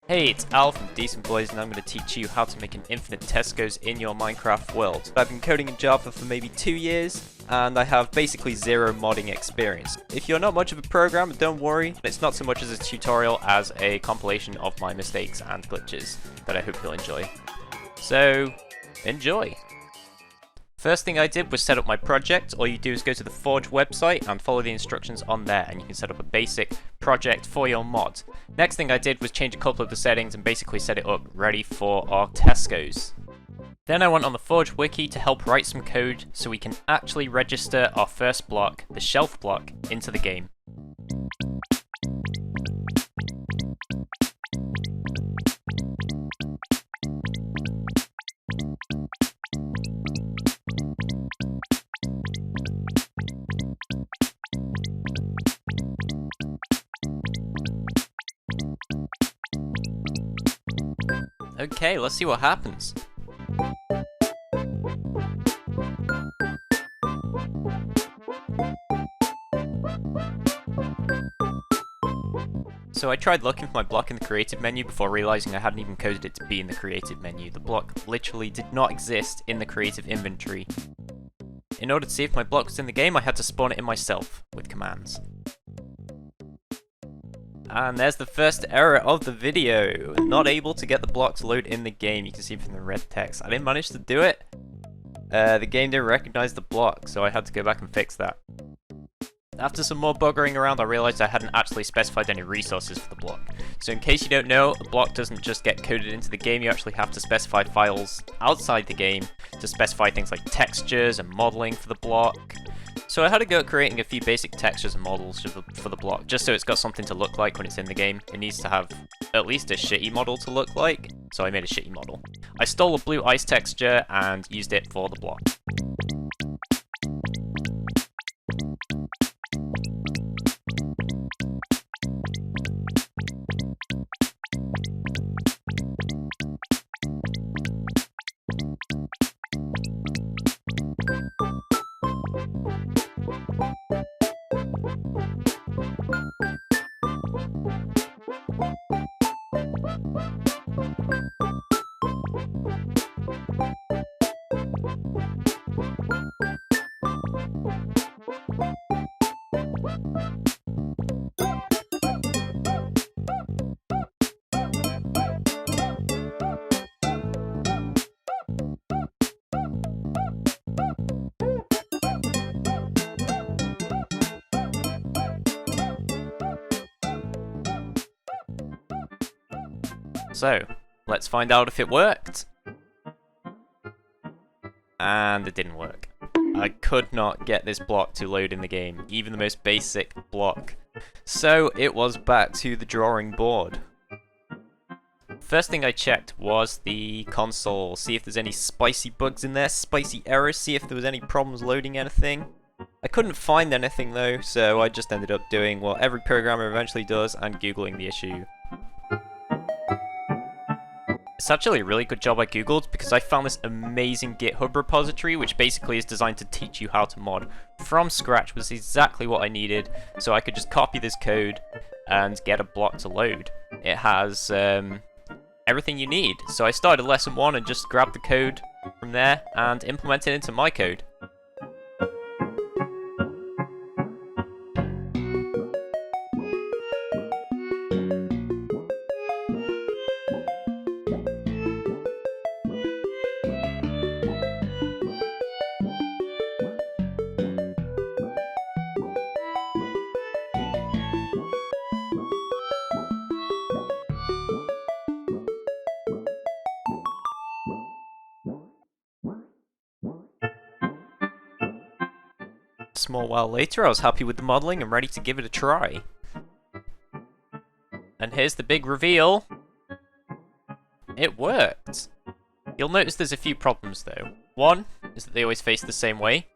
Hey, it's Al from Decent Boys, and I'm going to teach you how to make an infinitetescos in your Minecraft world. I've been coding in Java for maybe 2 years, and I have basically zero modding experience. If you're not much of a programmer, don't worry. It's not so much as a tutorial as a compilation of my mistakes and glitches that I hope you'll enjoy. So, enjoy! First thing I did was set up my project. All you do is go to the Forge website and follow the instructions on there, and you can set up a basic project for your mod. Next thing I did was change a couple of the settings and basically set it up ready for our Tescos. Then I went on the Forge wiki to help write some code so we can actually register our first block, the shelf block, into the game. Okay, let's see what happens. So I tried looking for my block in the creative menu before realizing I hadn't even coded it to be in the creative menu. The block literally did not exist in the creative inventory. In order to see if my block was in the game, I had to spawn it in myself with commands. And there's the first error of the video. Not able to get the block to load in the game. You can see from the red text. I didn't manage to do it. The game didn't recognize the block, so I had to go back and fix that. After some more buggering around, I realized I hadn't actually specified any resources for the block. So in case you don't know, a block doesn't just get coded into the game, you actually have to specify files outside the game to specify things like textures and modeling for the block. So I had to go at creating a few basic textures and models for the block, just so it's got something to look like when it's in the game. It needs to have at least a shitty model to look like, so I made a shitty model. I stole a blue ice texture and used it for the block. So, let's find out if it worked. And it didn't work. I could not get this block to load in the game, even the most basic block. So, it was back to the drawing board. First thing I checked was the console, see if there's any spicy bugs in there, spicy errors, see if there was any problems loading anything. I couldn't find anything though, so I just ended up doing what every programmer eventually does and Googling the issue. It's actually a really good job I googled because I found this amazing GitHub repository which basically is designed to teach you how to mod from scratch. Was exactly what I needed, so I could just copy this code and get a block to load. It has everything you need, so I started lesson 1 and just grabbed the code from there and implemented it into my code. A small while later, I was happy with the modeling and ready to give it a try. And here's the big reveal. It worked! You'll notice there's a few problems though. 1 is that they always face the same way.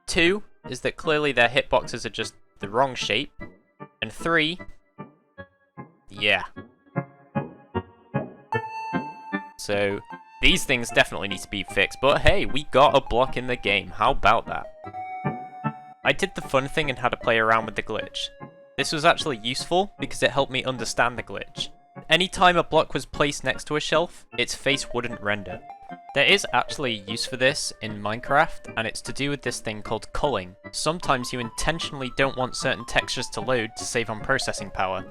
2 is that clearly their hitboxes are just the wrong shape. And 3, yeah. So, these things definitely need to be fixed, but hey, we got a block in the game, how about that? I did the fun thing and had to play around with the glitch. This was actually useful because it helped me understand the glitch. Anytime a block was placed next to a shelf, its face wouldn't render. There is actually a use for this in Minecraft, and it's to do with this thing called culling. Sometimes you intentionally don't want certain textures to load to save on processing power.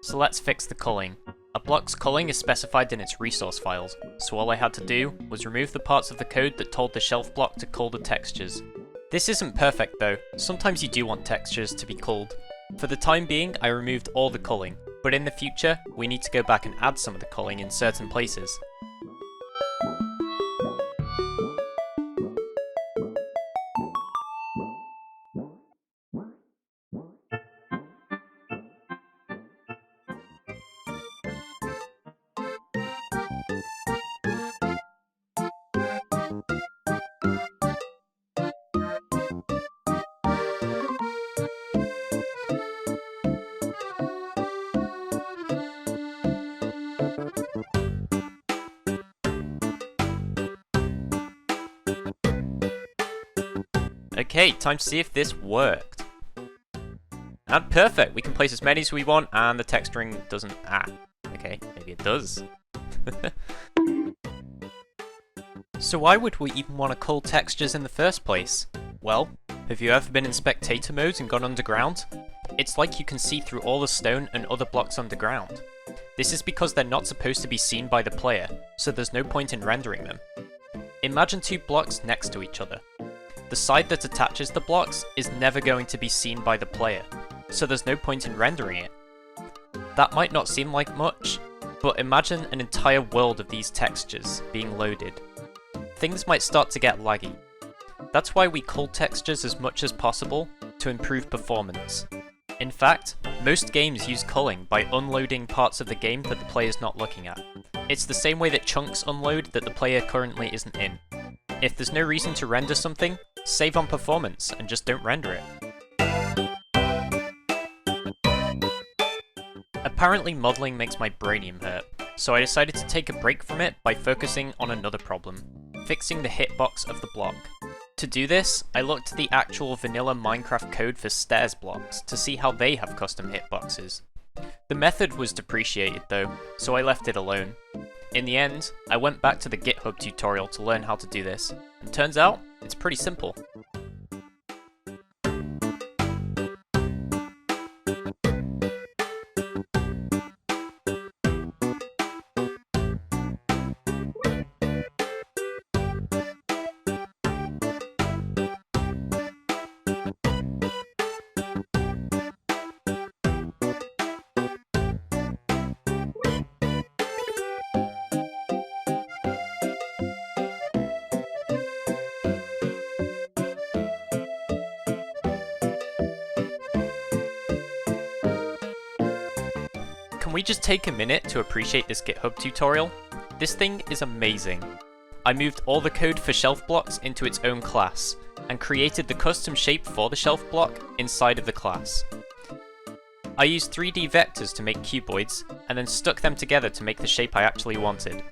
So let's fix the culling. A block's culling is specified in its resource files, so all I had to do was remove the parts of the code that told the shelf block to cull the textures. This isn't perfect though, sometimes you do want textures to be culled. For the time being, I removed all the culling, but in the future, we need to go back and add some of the culling in certain places. Okay, time to see if this worked. And perfect, we can place as many as we want and the texturing doesn't... okay, maybe it does. So why would we even want to cull textures in the first place? Well, have you ever been in spectator mode and gone underground? It's like you can see through all the stone and other blocks underground. This is because they're not supposed to be seen by the player, so there's no point in rendering them. Imagine two blocks next to each other. The side that attaches the blocks is never going to be seen by the player, so there's no point in rendering it. That might not seem like much, but imagine an entire world of these textures being loaded. Things might start to get laggy. That's why we cull textures as much as possible to improve performance. In fact, most games use culling by unloading parts of the game that the player's not looking at. It's the same way that chunks unload that the player currently isn't in. If there's no reason to render something, save on performance and just don't render it. Apparently modelling makes my brainium hurt, so I decided to take a break from it by focusing on another problem, fixing the hitbox of the block. To do this, I looked at the actual vanilla Minecraft code for stairs blocks to see how they have custom hitboxes. The method was depreciated though, so I left it alone. In the end, I went back to the GitHub tutorial to learn how to do this, and turns out, it's pretty simple. Can we just take a minute to appreciate this GitHub tutorial? This thing is amazing. I moved all the code for shelf blocks into its own class, and created the custom shape for the shelf block inside of the class. I used 3D vectors to make cuboids, and then stuck them together to make the shape I actually wanted.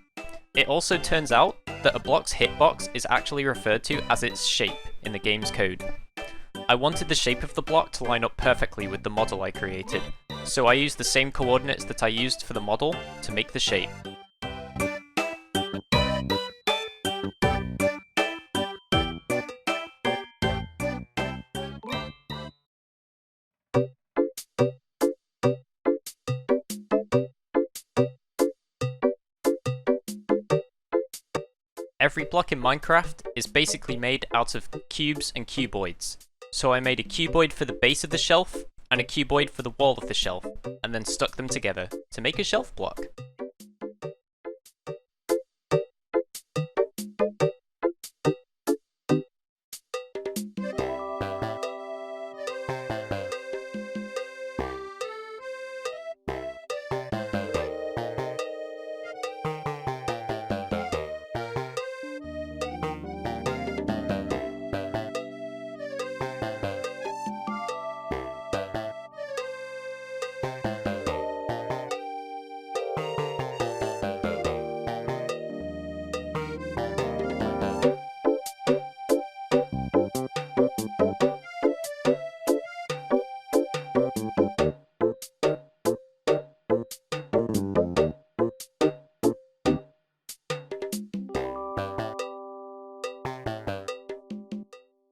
It also turns out that a block's hitbox is actually referred to as its shape in the game's code. I wanted the shape of the block to line up perfectly with the model I created, so I used the same coordinates that I used for the model to make the shape. Every block in Minecraft is basically made out of cubes and cuboids. So I made a cuboid for the base of the shelf, and a cuboid for the wall of the shelf, and then stuck them together to make a shelf block.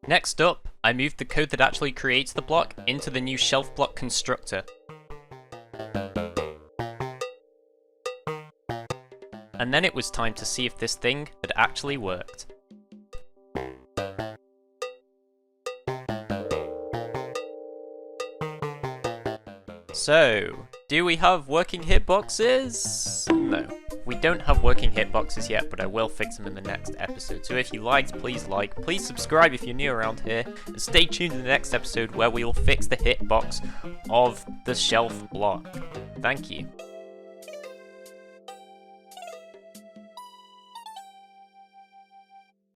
Next up, I moved the code that actually creates the block into the new shelf block constructor. And then it was time to see if this thing had actually worked. So, do we have working hitboxes? No. We don't have working hitboxes yet, but I will fix them in the next episode. So if you liked, please like, please subscribe if you're new around here, and stay tuned to the next episode where we will fix the hitbox of the shelf block. Thank you.